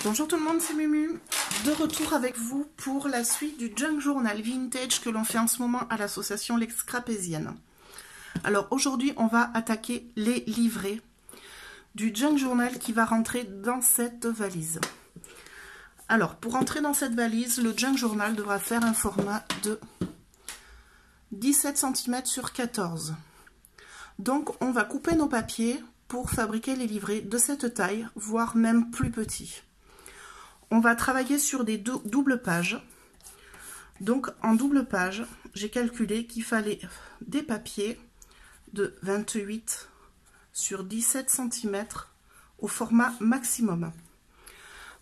Bonjour tout le monde, c'est Mumu, de retour avec vous pour la suite du Junk Journal Vintage que l'on fait en ce moment à l'association L'Excrapézienne. Alors aujourd'hui, on va attaquer les livrets du Junk Journal qui va rentrer dans cette valise. Alors, pour rentrer dans cette valise, le Junk Journal devra faire un format de 17 cm sur 14. Donc, on va couper nos papiers pour fabriquer les livrets de cette taille, voire même plus petits. On va travailler sur des doubles pages. Donc, en double page, j'ai calculé qu'il fallait des papiers de 28 sur 17 cm au format maximum.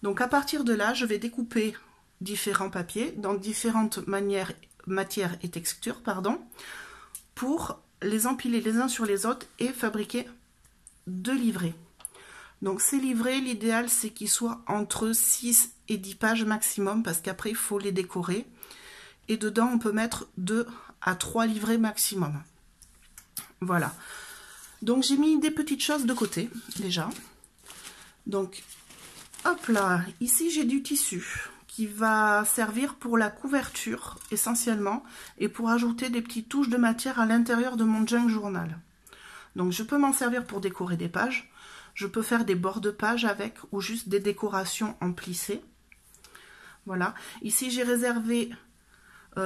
Donc, à partir de là, je vais découper différents papiers dans différentes matières et textures, pour les empiler les uns sur les autres et fabriquer deux livrets. Donc ces livrets, l'idéal c'est qu'ils soient entre 6 et 10 pages maximum parce qu'après il faut les décorer. Et dedans on peut mettre 2 à 3 livrets maximum. Voilà. Donc j'ai mis des petites choses de côté déjà. Donc hop là, ici j'ai du tissu qui va servir pour la couverture essentiellement et pour ajouter des petites touches de matière à l'intérieur de mon Junk Journal. Donc je peux m'en servir pour décorer des pages. Je peux faire des bords de page avec ou juste des décorations en plissé. Voilà. Ici, j'ai réservé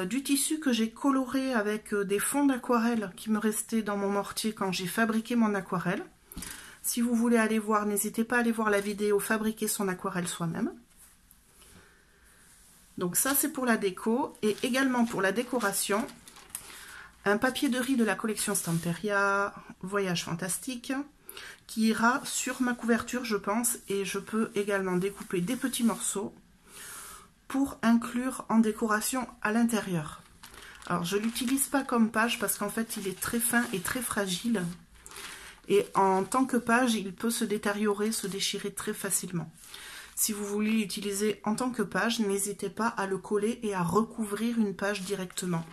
du tissu que j'ai coloré avec des fonds d'aquarelle qui me restaient dans mon mortier quand j'ai fabriqué mon aquarelle. Si vous voulez aller voir, n'hésitez pas à aller voir la vidéo fabriquer son aquarelle soi-même. Donc ça, c'est pour la déco. Et également pour la décoration, un papier de riz de la collection Stamperia Voyage Fantastique, qui ira sur ma couverture, je pense, et je peux également découper des petits morceaux pour inclure en décoration à l'intérieur. Alors, je ne l'utilise pas comme page parce qu'en fait, il est très fin et très fragile. Et en tant que page, il peut se détériorer, se déchirer très facilement. Si vous voulez l'utiliser en tant que page, n'hésitez pas à le coller et à recouvrir une page directement.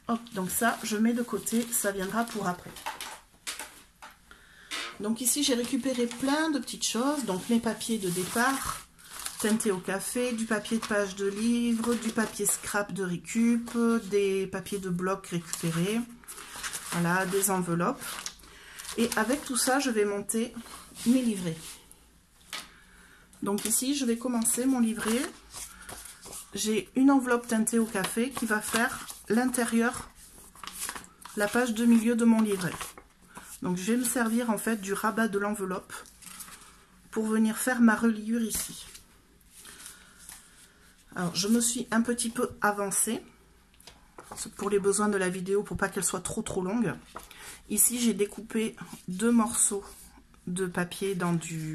Hop, donc ça, je mets de côté, ça viendra pour après. Donc ici, j'ai récupéré plein de petites choses. Donc mes papiers de départ, teintés au café, du papier de page de livre, du papier scrap de récup, des papiers de bloc récupérés, voilà, des enveloppes. Et avec tout ça, je vais monter mes livrets. Donc ici, je vais commencer mon livret. J'ai une enveloppe teintée au café qui va faire l'intérieur, la page de milieu de mon livret. Donc je vais me servir en fait du rabat de l'enveloppe pour venir faire ma reliure ici. Alors je me suis un petit peu avancée pour les besoins de la vidéo pour pas qu'elle soit trop longue. Ici j'ai découpé deux morceaux de papier dans le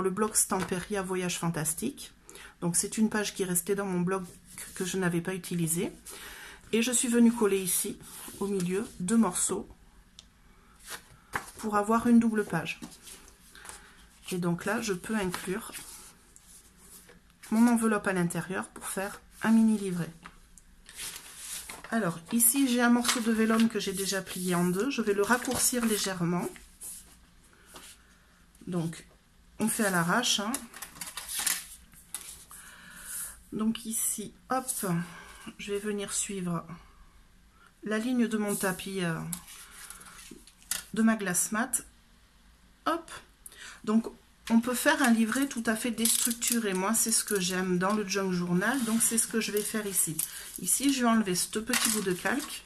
bloc Stamperia Voyage Fantastique. Donc c'est une page qui restait dans mon bloc que je n'avais pas utilisé. Et je suis venue coller ici au milieu deux morceaux pour avoir une double page. Et donc là, je peux inclure mon enveloppe à l'intérieur pour faire un mini livret. Alors ici, j'ai un morceau de vélum que j'ai déjà plié en deux. Je vais le raccourcir légèrement. Donc, on fait à l'arrache. Donc ici, hop, je vais venir suivre la ligne de mon tapis de ma glace mat. Hop, donc on peut faire un livret tout à fait déstructuré. Moi c'est ce que j'aime dans le Junk Journal, donc c'est ce que je vais faire ici. Ici je vais enlever ce petit bout de calque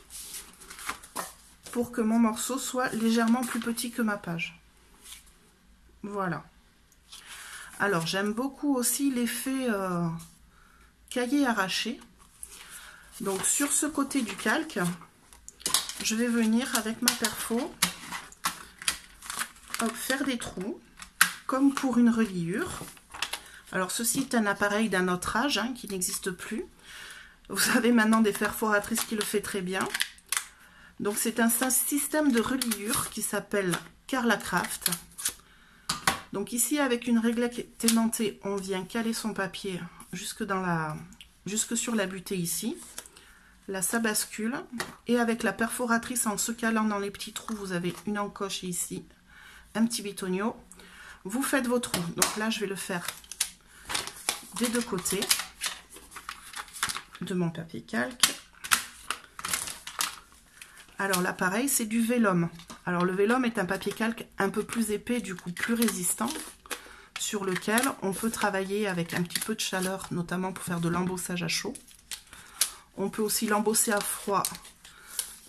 pour que mon morceau soit légèrement plus petit que ma page. Voilà. Alors j'aime beaucoup aussi l'effet cahier arraché. Donc sur ce côté du calque, je vais venir avec ma perfo faire des trous comme pour une reliure. Alors ceci est un appareil d'un autre âge qui n'existe plus. Vous avez maintenant des perforatrices qui le fait très bien. Donc c'est un système de reliure qui s'appelle Carla Craft. Donc ici avec une réglette aimantée, on vient caler son papier jusque sur la butée ici. Là ça bascule et avec la perforatrice en se calant dans les petits trous, vous avez une encoche ici, un petit bitonio. vous faites vos trous. Donc là, je vais le faire des deux côtés de mon papier calque. Alors là, pareil, c'est du vélum. Alors le vélum est un papier calque un peu plus épais, du coup plus résistant, sur lequel on peut travailler avec un petit peu de chaleur, notamment pour faire de l'embossage à chaud. On peut aussi l'embosser à froid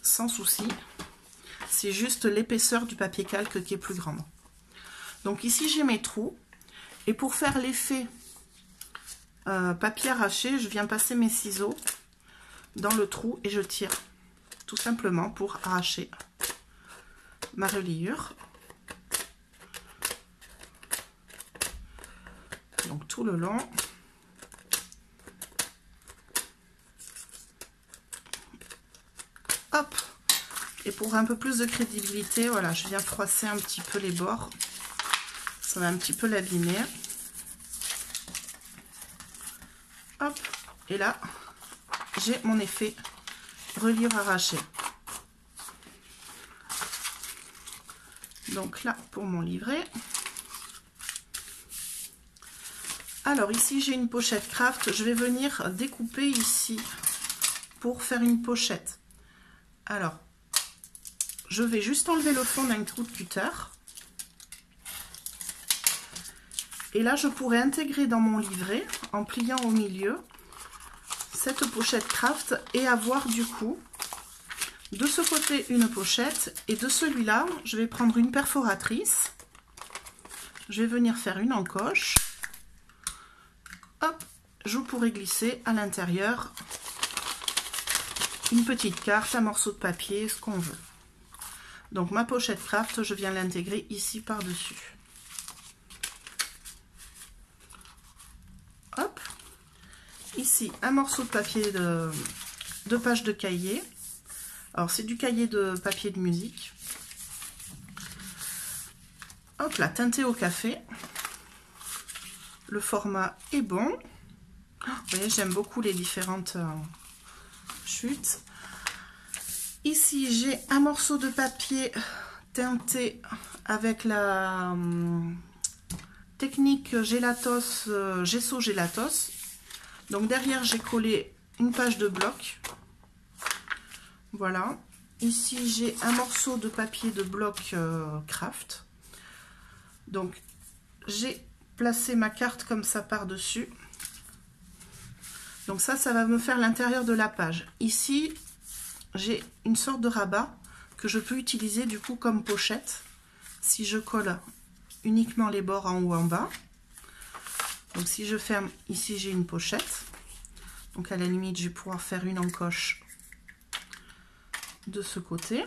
sans souci. C'est juste l'épaisseur du papier calque qui est plus grande. Donc ici, j'ai mes trous. Et pour faire l'effet papier arraché, je viens passer mes ciseaux dans le trou et je tire. Tout simplement pour arracher ma reliure. Donc tout le long. Hop. Et pour un peu plus de crédibilité, voilà, je viens froisser un petit peu les bords. Ça va un petit peu l'abîmer. Hop. Et là, j'ai mon effet reliure arrachée. Donc là, pour mon livret. Alors ici, j'ai une pochette craft. Je vais venir découper ici pour faire une pochette. Alors, je vais juste enlever le fond d'un trou de cutter. Et là, je pourrais intégrer dans mon livret, en pliant au milieu, cette pochette craft et avoir du coup, de ce côté, une pochette. Et de celui-là, je vais prendre une perforatrice. Je vais venir faire une encoche. Hop, je pourrais glisser à l'intérieur une petite carte, un morceau de papier, ce qu'on veut. Donc ma pochette craft, je viens l'intégrer ici par-dessus. Hop, ici un morceau de papier de page de cahier. Alors c'est du cahier de papier de musique. Hop là, teinté au café. Le format est bon. Vous voyez, j'aime beaucoup les différentes chutes. Ici, j'ai un morceau de papier teinté avec la technique Gelatos, gesso Gelatos. Donc derrière, j'ai collé une page de bloc. Voilà. Ici, j'ai un morceau de papier de bloc craft. Donc, j'ai placé ma carte comme ça par-dessus. Donc ça va me faire l'intérieur de la page. Ici, j'ai une sorte de rabat que je peux utiliser du coup comme pochette si je colle uniquement les bords en haut en bas. Donc si je ferme, ici j'ai une pochette. Donc à la limite, je vais pouvoir faire une encoche de ce côté.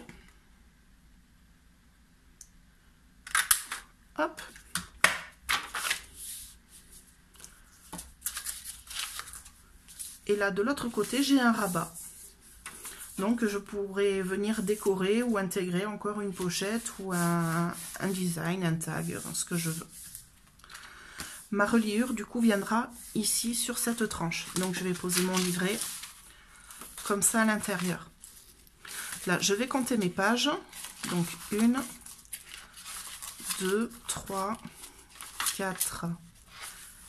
Hop. Et là, de l'autre côté, j'ai un rabat. Donc, je pourrais venir décorer ou intégrer encore une pochette ou un design, un tag, ce que je veux. Ma reliure, du coup, viendra ici sur cette tranche. Donc, je vais poser mon livret comme ça à l'intérieur. Là, je vais compter mes pages. Donc, 1, 2, 3, 4,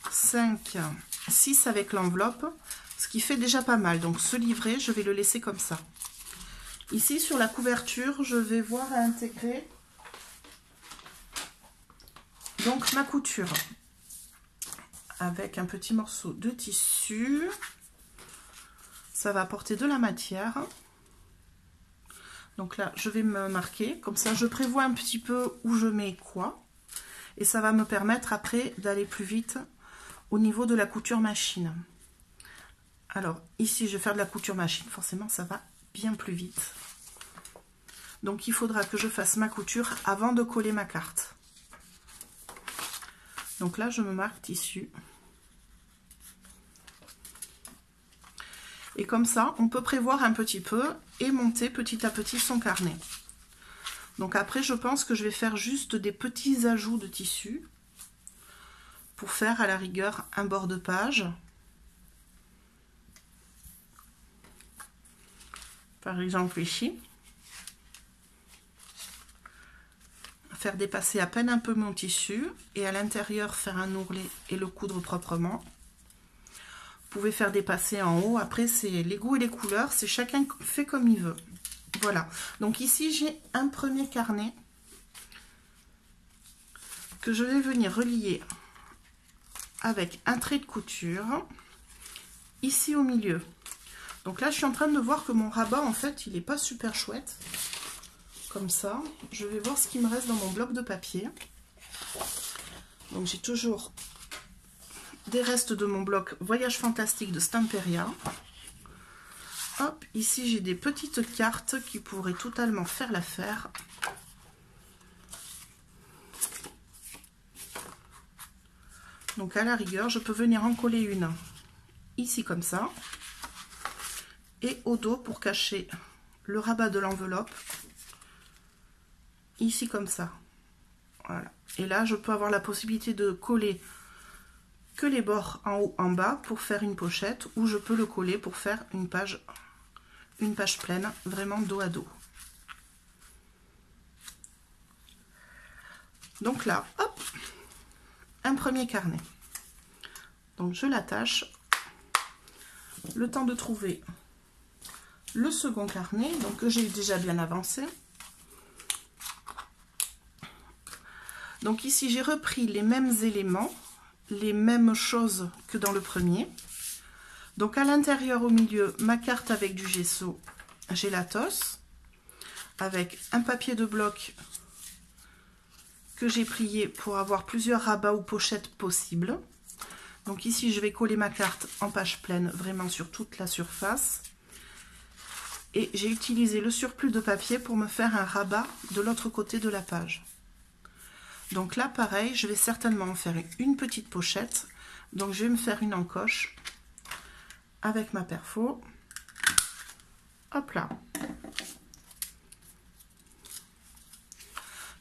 5, 6 avec l'enveloppe. Ce qui fait déjà pas mal. Donc ce livret, je vais le laisser comme ça. Ici, sur la couverture, je vais voir à intégrer donc ma couture. Avec un petit morceau de tissu. Ça va apporter de la matière. Donc là, je vais me marquer. Comme ça, je prévois un petit peu où je mets quoi. Et ça va me permettre après d'aller plus vite au niveau de la couture machine. Alors, ici, je vais faire de la couture machine. Forcément, ça va bien plus vite. Donc, il faudra que je fasse ma couture avant de coller ma carte. Donc là, je me marque tissu. Et comme ça, on peut prévoir un petit peu et monter petit à petit son carnet. Donc après, je pense que je vais faire juste des petits ajouts de tissu pour faire à la rigueur un bord de page. Par exemple ici. faire dépasser à peine un peu mon tissu et à l'intérieur faire un ourlet et le coudre proprement. Vous pouvez faire dépasser en haut. Après, c'est les goûts et les couleurs. C'est chacun fait comme il veut. Voilà. Donc ici, j'ai un premier carnet que je vais venir relier avec un trait de couture ici au milieu. Donc là, je suis en train de voir que mon rabat, en fait, il n'est pas super chouette. Comme ça. Je vais voir ce qui me reste dans mon bloc de papier. Donc j'ai toujours des restes de mon bloc Voyage Fantastique de Stamperia. Hop, ici j'ai des petites cartes qui pourraient totalement faire l'affaire. Donc à la rigueur, je peux venir en coller une ici comme ça. Et au dos pour cacher le rabat de l'enveloppe. Ici comme ça. Voilà. Et là, je peux avoir la possibilité de coller que les bords en haut, en bas pour faire une pochette, ou je peux le coller pour faire une page pleine, vraiment dos à dos. Donc là, hop, un premier carnet. Donc je l'attache. Le temps de trouver le second carnet, donc que j'ai déjà bien avancé. Donc ici, j'ai repris les mêmes éléments, les mêmes choses que dans le premier. Donc à l'intérieur, au milieu, ma carte avec du gesso Gelatos, avec un papier de bloc que j'ai plié pour avoir plusieurs rabats ou pochettes possibles. Donc ici, je vais coller ma carte en page pleine, vraiment sur toute la surface. Et j'ai utilisé le surplus de papier pour me faire un rabat de l'autre côté de la page. Donc là, pareil, je vais certainement en faire une petite pochette. Donc je vais me faire une encoche avec ma perfo. Hop là.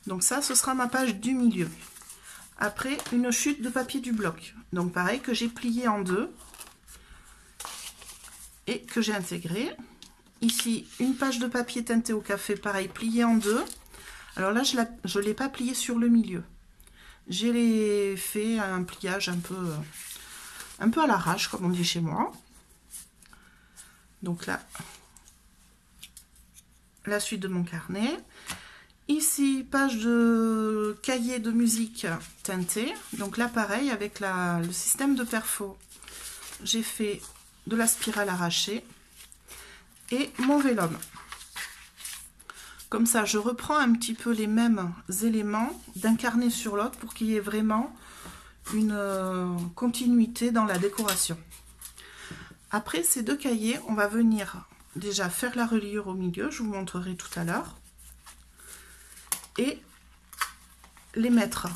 Donc ça, ce sera ma page du milieu. Après, une chute de papier du bloc. Donc pareil, que j'ai plié en deux et que j'ai intégré. Ici, une page de papier teinté au café, pareil, pliée en deux. Alors là, je ne l'ai pas plié sur le milieu. J'ai fait un pliage un peu à l'arrache, comme on dit chez moi. Donc là, la suite de mon carnet. Ici, page de cahier de musique teinté. Donc là, pareil, avec le système de perfo, j'ai fait de la spirale arrachée et mon vélum. Comme ça, je reprends un petit peu les mêmes éléments d'un carnet sur l'autre pour qu'il y ait vraiment une continuité dans la décoration. Après ces deux cahiers, on va venir déjà faire la reliure au milieu, je vous montrerai tout à l'heure. Et les mettre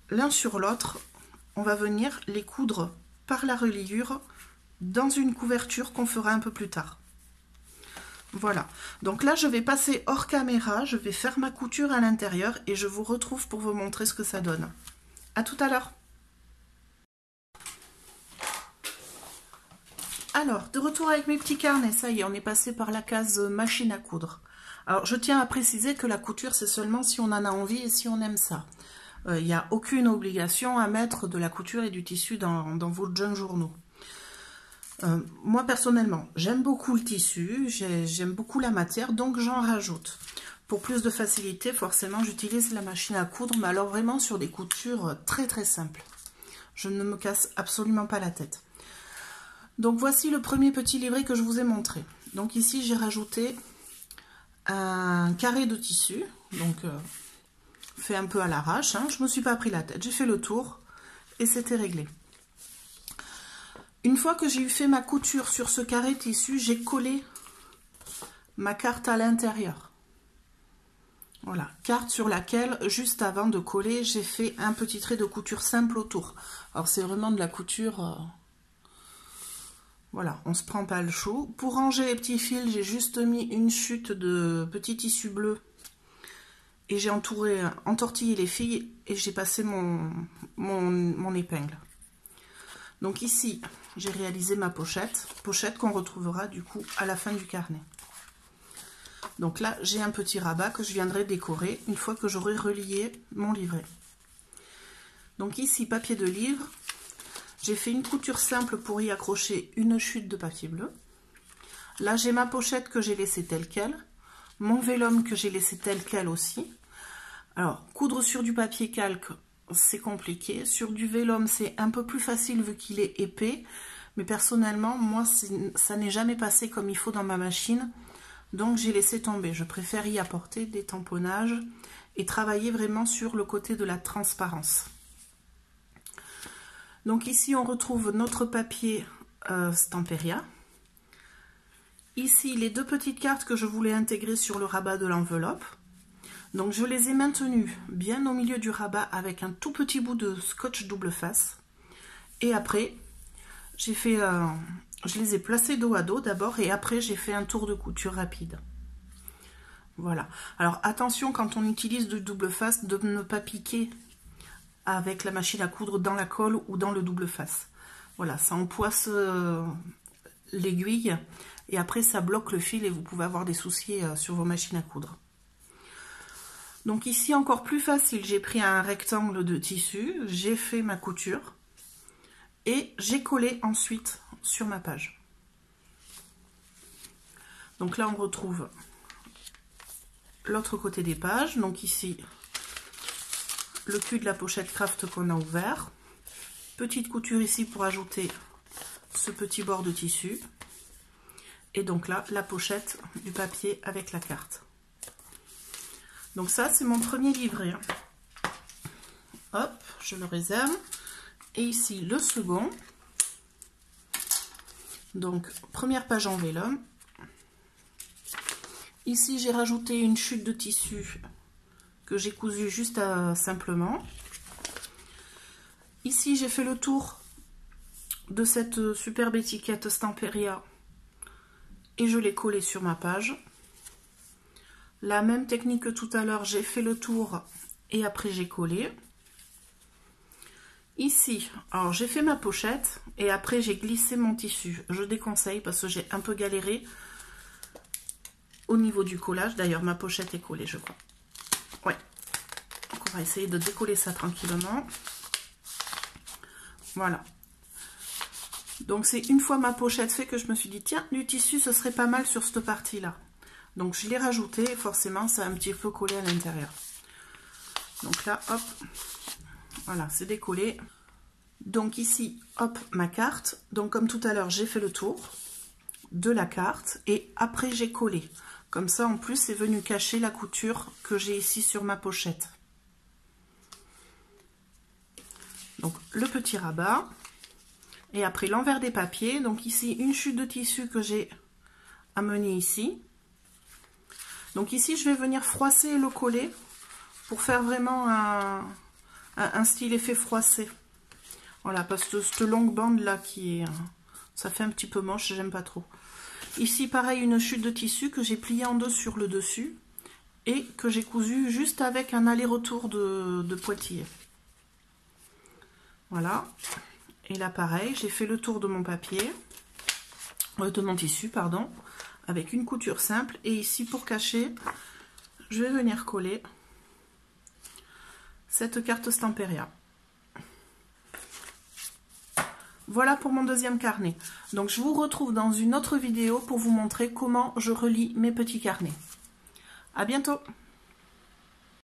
l'un sur l'autre, on va venir les coudre par la reliure dans une couverture qu'on fera un peu plus tard. Voilà, donc là je vais passer hors caméra, je vais faire ma couture à l'intérieur et je vous retrouve pour vous montrer ce que ça donne. À tout à l'heure. Alors, de retour avec mes petits carnets, ça y est, on est passé par la case machine à coudre. Alors, je tiens à préciser que la couture, c'est seulement si on en a envie et si on aime ça. Il n'y a aucune obligation à mettre de la couture et du tissu dans vos junk journaux. Moi, personnellement, j'aime beaucoup le tissu, j'aime beaucoup la matière, donc j'en rajoute. Pour plus de facilité, forcément, j'utilise la machine à coudre, mais alors vraiment sur des coutures très très simples. Je ne me casse absolument pas la tête. Donc voici le premier petit livret que je vous ai montré. Donc ici j'ai rajouté un carré de tissu, donc fait un peu à l'arrache, hein. Je ne me suis pas pris la tête, j'ai fait le tour et c'était réglé. Une fois que j'ai eu fait ma couture sur ce carré de tissu, j'ai collé ma carte à l'intérieur. Voilà, carte sur laquelle, juste avant de coller, j'ai fait un petit trait de couture simple autour. Alors c'est vraiment de la couture... Voilà, on ne se prend pas le chou. Pour ranger les petits fils, j'ai juste mis une chute de petit tissu bleu. Et j'ai entortillé les fils et j'ai passé mon épingle. Donc ici, j'ai réalisé ma pochette. Pochette qu'on retrouvera du coup à la fin du carnet. Donc là, j'ai un petit rabat que je viendrai décorer une fois que j'aurai relié mon livret. Donc ici, papier de livre. J'ai fait une couture simple pour y accrocher une chute de papier bleu. Là, j'ai ma pochette que j'ai laissée telle qu'elle. Mon vélum que j'ai laissé tel quel aussi. Alors, coudre sur du papier calque, c'est compliqué. Sur du vélum, c'est un peu plus facile vu qu'il est épais. Mais personnellement, moi, ça n'est jamais passé comme il faut dans ma machine. Donc, j'ai laissé tomber. Je préfère y apporter des tamponnages et travailler vraiment sur le côté de la transparence. Donc ici, on retrouve notre papier Stamperia. Ici, les deux petites cartes que je voulais intégrer sur le rabat de l'enveloppe. Donc, je les ai maintenues bien au milieu du rabat avec un tout petit bout de scotch double face. Et après, j'ai fait, je les ai placées dos à dos d'abord et après, j'ai fait un tour de couture rapide. Voilà. Alors, attention quand on utilise du double face de ne pas piquer avec la machine à coudre dans la colle ou dans le double face. Voilà, ça empoisse l'aiguille. Et après, ça bloque le fil et vous pouvez avoir des soucis sur vos machines à coudre. Donc ici, encore plus facile, j'ai pris un rectangle de tissu, j'ai fait ma couture et j'ai collé ensuite sur ma page. Donc là, on retrouve l'autre côté des pages. Donc ici, le cul de la pochette craft qu'on a ouvert. Petite couture ici pour ajouter ce petit bord de tissu. Et donc là, la pochette du papier avec la carte. Donc ça, c'est mon premier livret. Hop, je le réserve. Et ici, le second. Donc, première page en vélum. Ici, j'ai rajouté une chute de tissu que j'ai cousu juste simplement. Ici, j'ai fait le tour de cette superbe étiquette Stamperia. Et je l'ai collé sur ma page. La même technique que tout à l'heure, j'ai fait le tour et après j'ai collé. Ici, alors j'ai fait ma pochette et après j'ai glissé mon tissu. Je déconseille parce que j'ai un peu galéré au niveau du collage. D'ailleurs, ma pochette est collée, je crois. Ouais. Donc on va essayer de décoller ça tranquillement. Voilà. Donc c'est une fois ma pochette faite que je me suis dit, tiens, du tissu, ce serait pas mal sur cette partie-là. Donc je l'ai rajouté, et forcément, ça a un petit peu collé à l'intérieur. Donc là, hop, voilà, c'est décollé. Donc ici, hop, ma carte. Donc comme tout à l'heure, j'ai fait le tour de la carte et après j'ai collé. Comme ça, en plus, c'est venu cacher la couture que j'ai ici sur ma pochette. Donc le petit rabat. Et après l'envers des papiers, donc ici une chute de tissu que j'ai amenée ici. Donc ici je vais venir froisser et le coller pour faire vraiment un style effet froissé. Voilà, parce que cette longue bande là qui est, ça fait un petit peu moche, j'aime pas trop. Ici pareil, une chute de tissu que j'ai pliée en deux sur le dessus et que j'ai cousu juste avec un aller-retour de pointillé. Voilà. Et là, pareil, j'ai fait le tour de mon papier, de mon tissu, pardon, avec une couture simple. Et ici, pour cacher, je vais venir coller cette carte Stamperia. Voilà pour mon deuxième carnet. Donc, je vous retrouve dans une autre vidéo pour vous montrer comment je relie mes petits carnets. À bientôt!